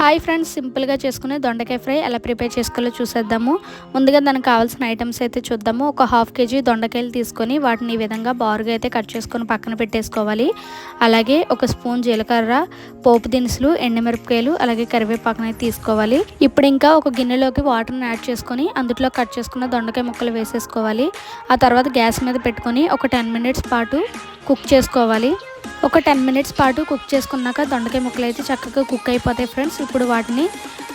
Hi friends, సింపుల్గా చేసుకునే దొండకాయ ఫ్రై ఎలా ప్రిపేర్ చేసుకోవాలో చూసేద్దాము. ముందుగా దానికి కావాల్సిన ఐటమ్స్ అయితే చూద్దాము. ఒక హాఫ్ కేజీ దొండకాయలు తీసుకొని వాటిని ఈ విధంగా బారుగా అయితే కట్ చేసుకొని పక్కన పెట్టేసుకోవాలి. అలాగే ఒక స్పూన్ జీలకర్ర, పోపు దినుసులు, ఎండుమిరపకాయలు, అలాగే కరివేపాకుని అయితే తీసుకోవాలి. ఇప్పుడు ఇంకా ఒక గిన్నెలోకి వాటర్ని యాడ్ చేసుకొని అందులో కట్ చేసుకున్న దొండకాయ ముక్కలు వేసేసుకోవాలి. ఆ తర్వాత గ్యాస్ మీద పెట్టుకొని ఒక 10 మినిట్స్ పాటు కుక్ చేసుకోవాలి. ఒక 10 మినిట్స్ పాటు కుక్ చేసుకున్నాక దొండకాయ ముక్కలు అయితే చక్కగా కుక్ అయిపోతాయి ఫ్రెండ్స్. ఇప్పుడు వాటిని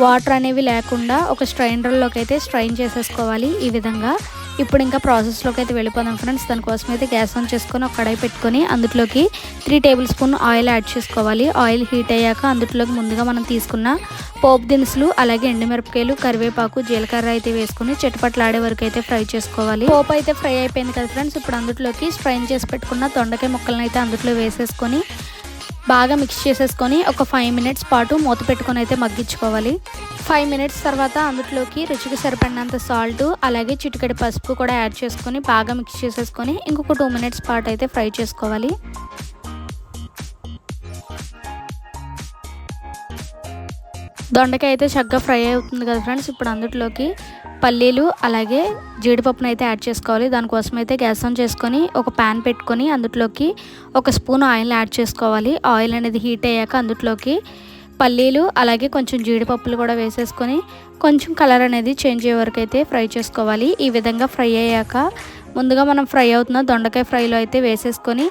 వాటర్ అనేవి లేకుండా ఒక స్ట్రైనర్లోకి అయితే స్ట్రైన్ చేసేసుకోవాలి ఈ విధంగా. ఇప్పుడు ఇంకా ప్రాసెస్లోకి అయితే వెళ్ళిపోదాం ఫ్రెండ్స్. దానికోసం అయితే గ్యాస్ ఆన్ చేసుకొని ఒక కడాయి పెట్టుకొని అందులోకి 3 టేబుల్ స్పూన్ ఆయిల్ యాడ్ చేసుకోవాలి. ఆయిల్ హీట్ అయ్యాక అందులోకి ముందుగా మనం తీసుకున్న పోపు దినుసులు, అలాగే ఎండుమిరపకాయలు, కరివేపాకు, జీలకర్ర అయితే వేసుకుని చిటపట్లాడే వరకు అయితే ఫ్రై చేసుకోవాలి. పోపు అయితే ఫ్రై అయిపోయింది కదా ఫ్రెండ్స్. ఇప్పుడు అందులోకి స్ట్రైన్ చేసి పెట్టుకున్న దొండకాయ ముక్కలను అయితే అందులో వేసేసుకొని బాగా మిక్స్ చేసేసుకొని ఒక 5 మినిట్స్ పాటు మూత పెట్టుకొని అయితే మగ్గించుకోవాలి. 5 మినిట్స్ తర్వాత అందులోకి రుచికి సరిపడినంత సాల్ట్, అలాగే చిటికెడు పసుపు కూడా యాడ్ చేసుకొని బాగా మిక్స్ చేసేసుకొని ఇంకొక 2 మినిట్స్ పాటు అయితే ఫ్రై చేసుకోవాలి. దొండకాయ అయితే చక్కగా ఫ్రై అవుతుంది కదా ఫ్రెండ్స్. ఇప్పుడు అందులోకి పల్లీలు, అలాగే జీడిపప్పును అయితే యాడ్ చేసుకోవాలి. దానికోసం అయితే గ్యాస్ ఆన్ చేసుకొని ఒక ప్యాన్ పెట్టుకొని అందులోకి ఒక స్పూన్ ఆయిల్ యాడ్ చేసుకోవాలి. ఆయిల్ అనేది హీట్ అయ్యాక అందులోకి పల్లీలు, అలాగే కొంచెం జీడిపప్పులు కూడా వేసేసుకొని కొంచెం కలర్ అనేది చేంజ్ అయ్యే వరకు అయితే ఫ్రై చేసుకోవాలి. ఈ విధంగా ఫ్రై అయ్యాక ముందుగా మనం ఫ్రై అవుతున్న దొండకాయ ఫ్రైలో అయితే వేసేసుకొని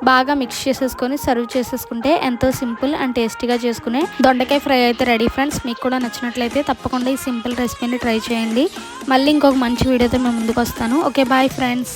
బాగా మిక్స్ చేసేసుకొని సర్వ్ చేసేసుకుంటే ఎంతో సింపుల్ అండ్ టేస్టీగా చేసుకునే దొండకాయ ఫ్రై అయితే రెడీ ఫ్రెండ్స్. మీకు కూడా నచ్చినట్లయితే తప్పకుండా ఈ సింపుల్ రెసిపీని ట్రై చేయండి. మళ్ళీ ఇంకొక మంచి వీడియోతో మేము ముందుకు వస్తాను. Okay, bye friends.